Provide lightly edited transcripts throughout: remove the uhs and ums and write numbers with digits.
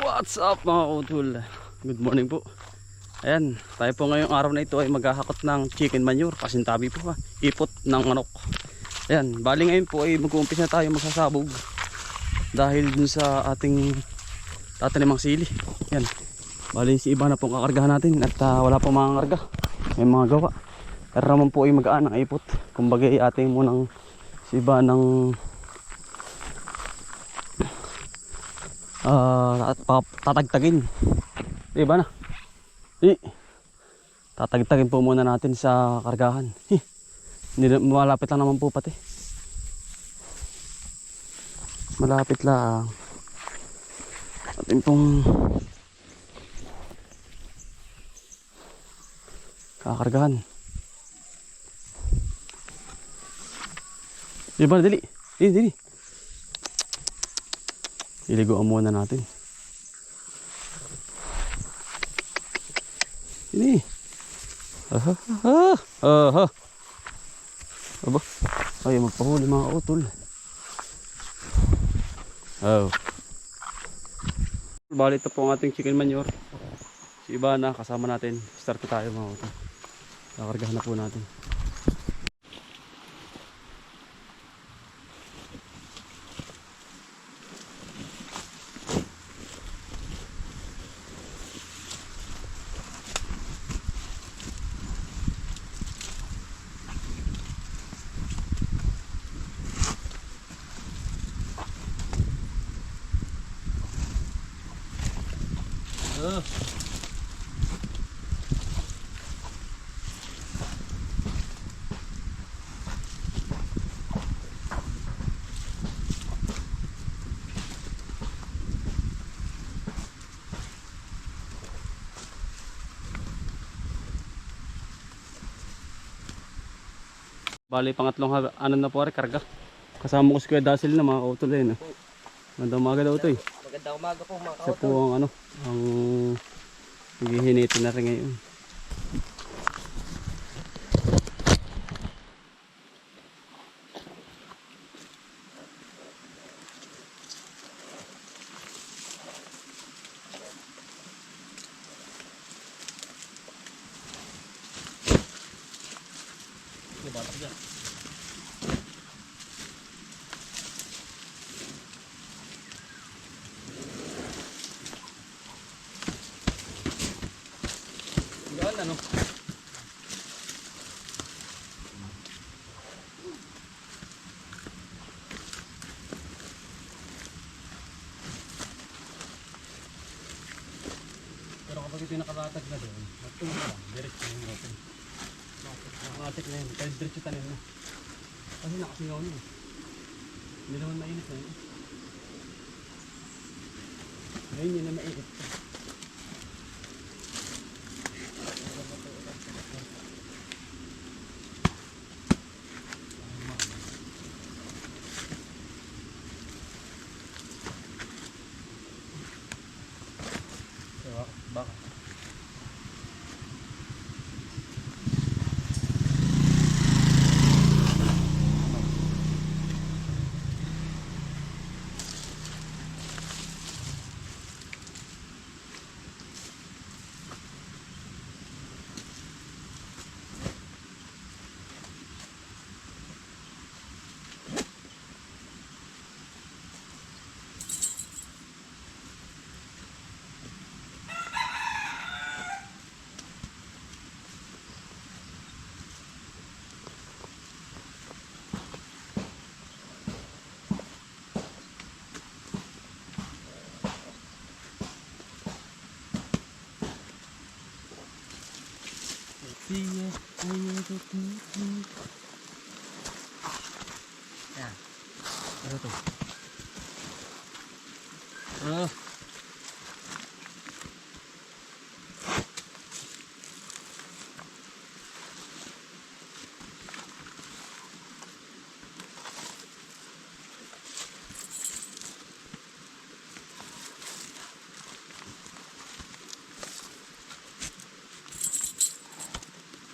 What's up mga utol? Good morning po. Ayan, tayo po ngayong araw na ito ay maghahakot ng chicken manure. Pasintabi po ha, ipot ng manok. Ayan, bali ngayon po ay mag-uumpisa na tayo magsasabog dahil dun sa ating tatanimang sili. Ayan, bali si iba na pong kakargahan natin at wala pong mga karga. May mga gawa. Pero naman po ay magaan ang ipot. Kumbaga ating munang si iba ng tatagtagin. Diba na? Tatagtagin po muna natin sa kargahan. Malapit lang naman po pati. Malapit lang. Atin pong kakargahan. Diba na? Dili. Dili. Iliguan muna natin. Ini. Aba. Ay, magpahuli mga utol. Oh. Bali ito po ang ating chicken manure. Si iba na kasama natin. Start na tayo mga utol. Kakargahan na po natin. Bali pangatlong ano na po rin karga. Kasama ko si Kuya Dasil na mga utol eh. Magandang umaga daw ito eh. Magandang umaga po mga Siya kautol. po ang ano, ang hihinitin na rin ngayon. Yan ano. Pero kapag ito nakalatag na doon, matulog lang, diretso yung natin. Nakalatag na yun, kahit diretso tanin na. Kasi nakasingaw na. Hindi naman mainit na yun. Ngayon yun na mainit. Baka. Yan. Ano to?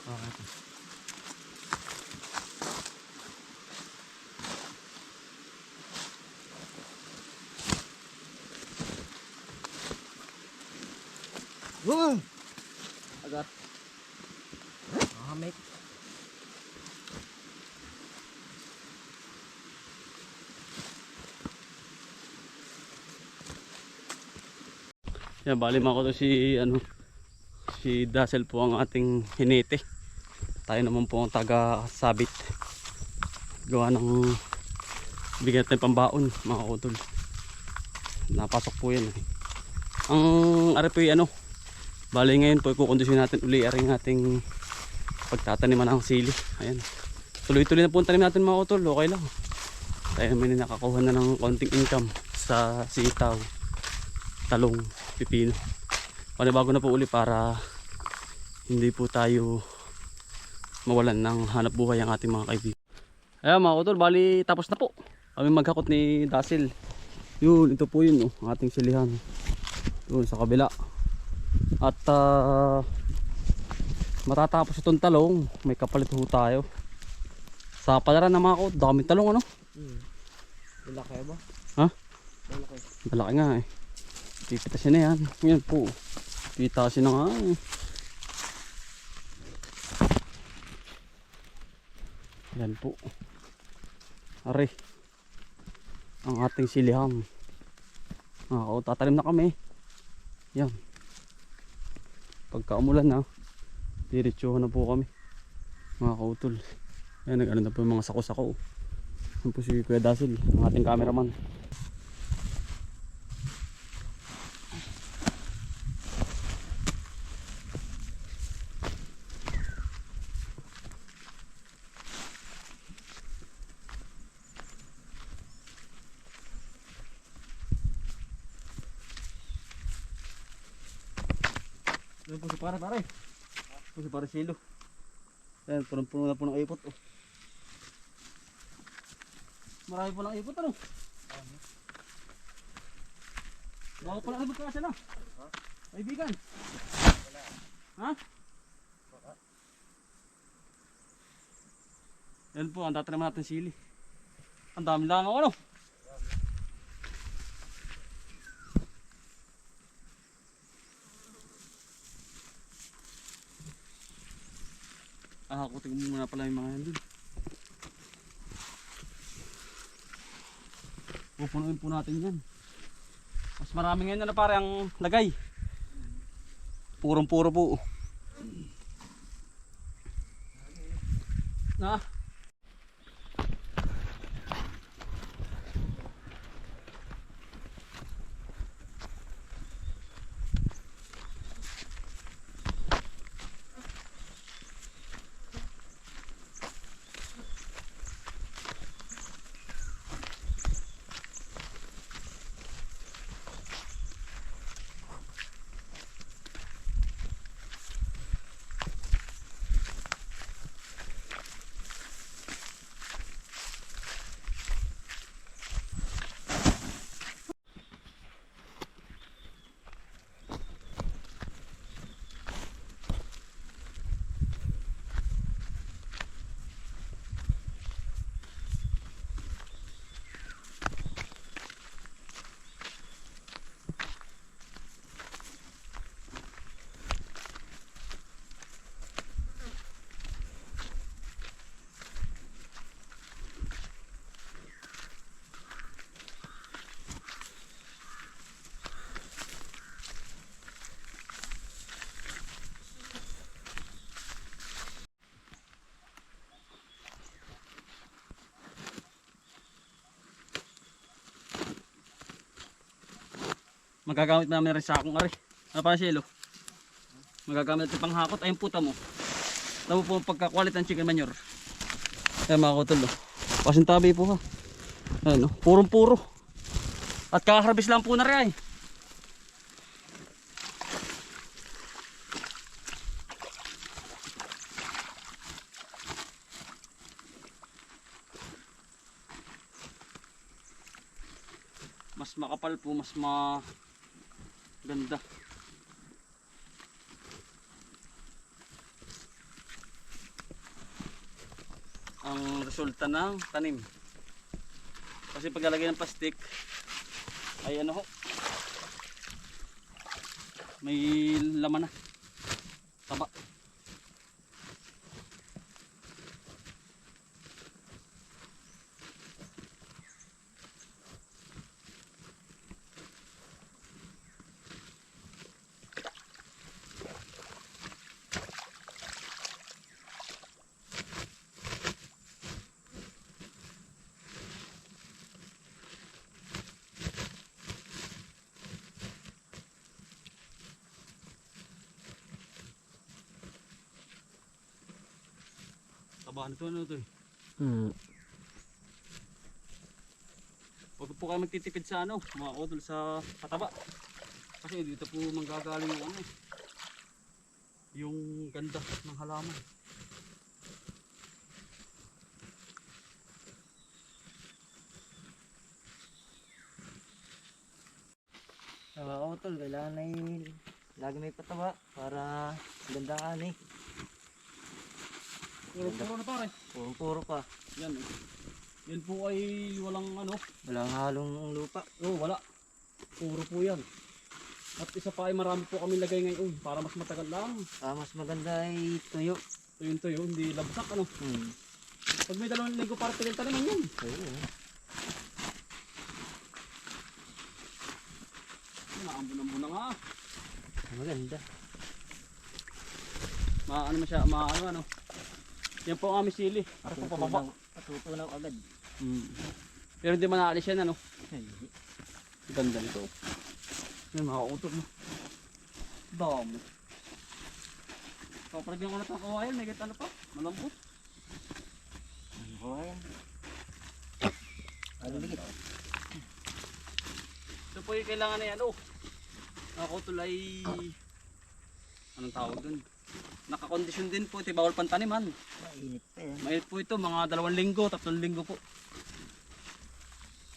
Okay. Agat. Mahamik. Yan, bali mga ko to si Dazzle po ang ating hinete. Tayo naman po ang taga-sabit. Gawa ng bigyan natin pambaon mga kutol. Napasok po yan. Ang ari po yung bali ngayon po ikukondisyon natin uli aring ating pagtataniman ng sili. Ayan. Tuloy-tuloy na po ang tanim natin mga kutol. Okay lang. Tayo naman nakakuha na ng konting income sa sitaw, talong, pipino. Panibago na po uli para hindi po tayo mawalan ng hanap buhay ang ating mga kaibigan. Ayan mga kutol, bali tapos na po kami maghakot ni Dazzle. Yun, ito po yun ang ating silihan yun sa kabila. At matatapos itong talong, may kapalit ho tayo sa palaran na mga kutol. Daming talong Malaki ba? Ha? Malaki. Malaki nga pipitasin na yan. Yan po, pitasin na nga Yan po. Are ang ating silihan. Tatanim na kami. Yan. Pagka umulan na, diretsuhan na po kami. Mga kautol. Ayan, nag-ano na po yung mga sako-sako. Yan po si Kuya Dazzle, ang ating cameraman. Yan po si pare. Po si pare silo. Yan, punong-puno na po ng ipot. Marami po ng ipot Bago po lang ipot kasi na. Kaibigan. Ha? Yan po, ang tatanaman natin sili. Ang dami lang hakutin mo muna pala yung mga yan dun. Pupunuin po natin yan. Mas marami ngayon na pare ang lagay. Purong-puro po. Na? Magagamit namin rin sa akong ari. Ano pa silo? Magagamit natin panghakot. Ayun puta mo. Tama po ang pagka-quality ng chicken manure. Ayan mga kutol. Pasintabi po ha. Ayan purong-puro. At kakaharbis lang po na rin ay. Mas makapal po, mas maganda. Ang resulta ng tanim. Kasi paglalagay ng plastic ay May laman na. Taba. Taba nito ano to eh. Huwag po kayo magtitipid sa ano, mga utol sa pataba. Kasi dito po manggagaling yung ano eh. Yung ganda ng halaman. Mga utol, kailangan ay lagi may pataba para ganda ka ni. Puro na pare. Puro pa. Yan eh. Yan po ay walang ano. Walang halong lupa. Oh, wala. Puro po yan. At isa pa ay marami po kami lagay ngayon para mas matagal lang. Mas maganda ay tuyo. Tuyo, hindi labsak ano. Pag may 2 linggo para tigil taniman yan. Oo. Naambon-ambon na nga. Maganda. Maano na siya, ano. Yan po ang aming sili. Para po pababa. Patutunaw agad. Pero hindi man naalis yan ano. Ay, Ganda nito. Yan makautot mo. Dami. Paparagyan ko na itong kawayan. May ano pa. Malambot. ano ko yan? Ano ligit? Ito po yung kailangan na yan. Nakakutol ay anong tawag dun? Nakakondisyon din po. Ito bawal pantaniman. Mainit pa yan. Mainit po ito. Mga 2 linggo, 3 linggo po.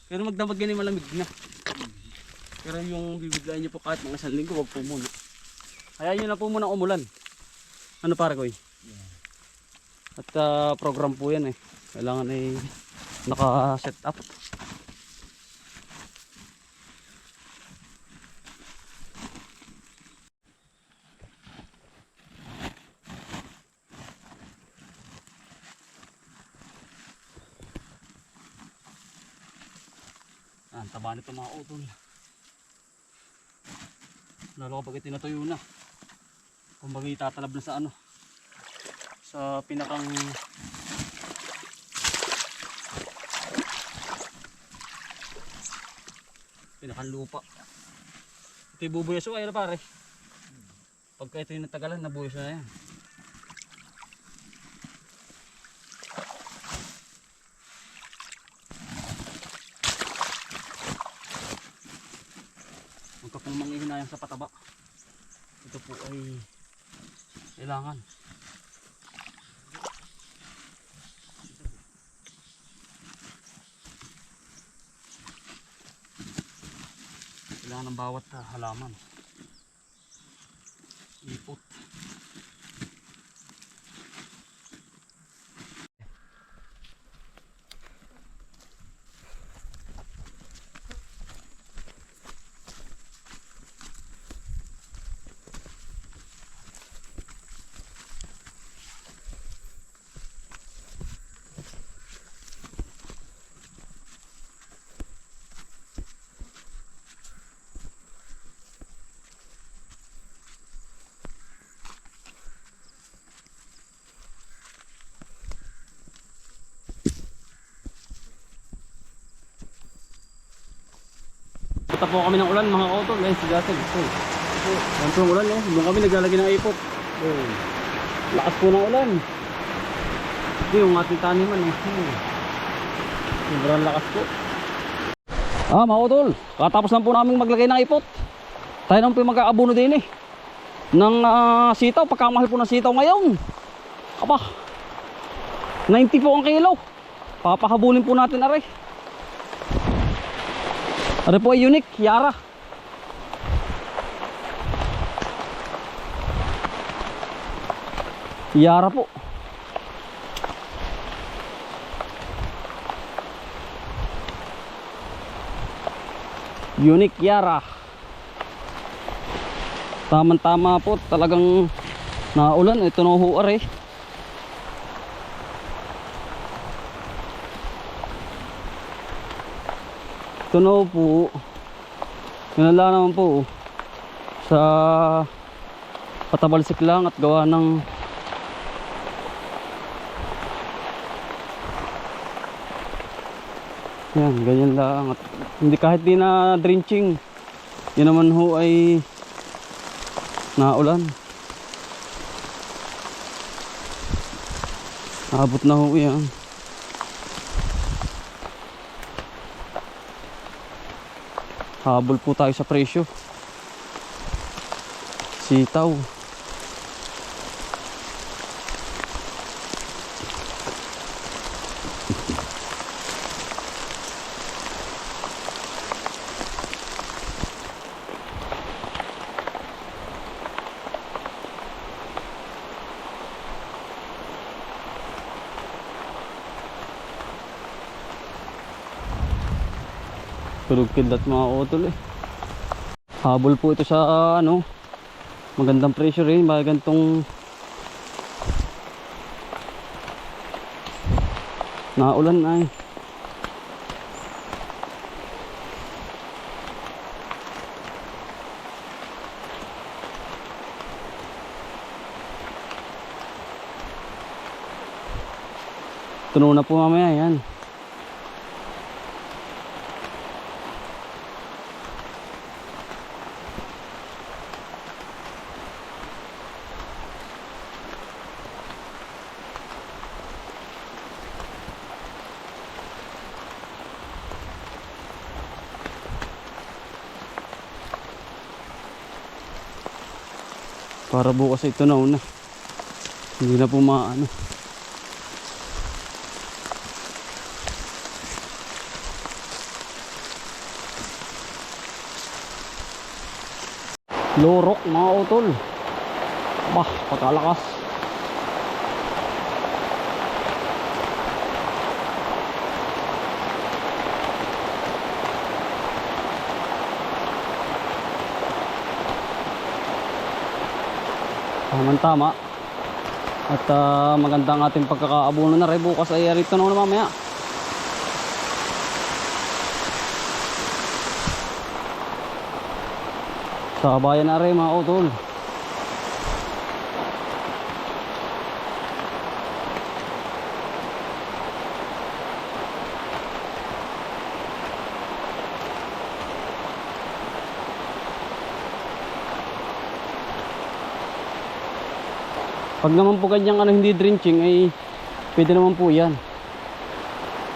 Pero magdamag yan ay malamig na. Pero yung bibiglayan nyo po kahit mga 1 linggo, wag po muna. Hayaan nyo na po muna umulan. Ano para ko At program po yan eh. Kailangan ay naka-set up. Ang taba nito mga utol. Lalo kapag itinatuyo na. Kumbaga itatalab na sa ano. Sa pinakang lupa. Ito yung bubuyas o ayun na pare. Pagka ito yung natagalan, nabuyas na yan. Huwag ka pong manghihinayang sa pataba. Ito po ay kailangan. Kailangan ng bawat halaman. Ipot. Punta po kami ng ulan mga kautol. Ayun si Gasol. Yan po ang ulan Doon kami naglalagay ng ipot. Lakas po ng ulan. Ito yung ating taniman Sobrang lakas po. Mga kautol. Katapos lang po namin maglagay ng ipot. Tayo naman po yung mag-aabuno din ng sitaw. Pagkamahal po ng sitaw ngayon. Aba. 90 po ang kilo. Papahabulin po natin aray. Ano po ay unique, Yara. Yara po. Unique Yara. Tama po, talagang naulan. Ito na ho are. Ito na ho po. Pinala naman po sa patabalsik lang at gawa ng yan, ganyan lang at hindi, kahit di na drenching, yun naman ho ay naulan. Abot na ho yan. Habol po tayo sa presyo. Sitaw. Tulog kidlat mga utol eh. Habol po ito sa ano, magandang presyo rin, magandang naulan ay. Tuno na po mamaya yan. Para bukas ito na una. Hindi na po maano. Lorok mga utol. Bah, pagkalakas. Tama. At magandang ating pagkakaabuno na rin. Bukas ay rito na mamaya. Sa bayan na rin mga utol. Pag naman po ganyang ano, hindi drenching ay pwede naman po yan.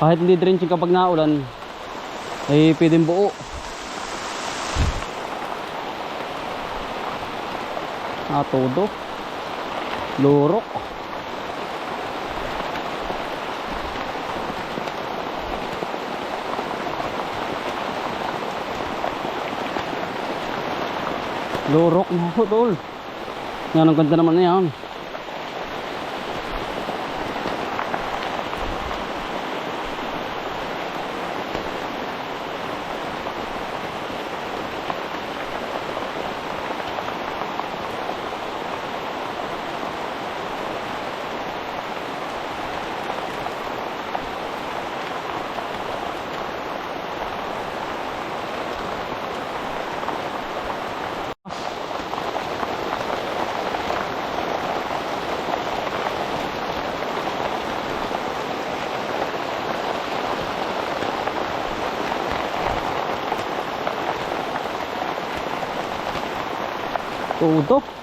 Kahit hindi drenching kapag naulan ay pwedeng buo. Todo. Lorok. Lorok mga utol. Yan, ang ganda naman na yan. Todo.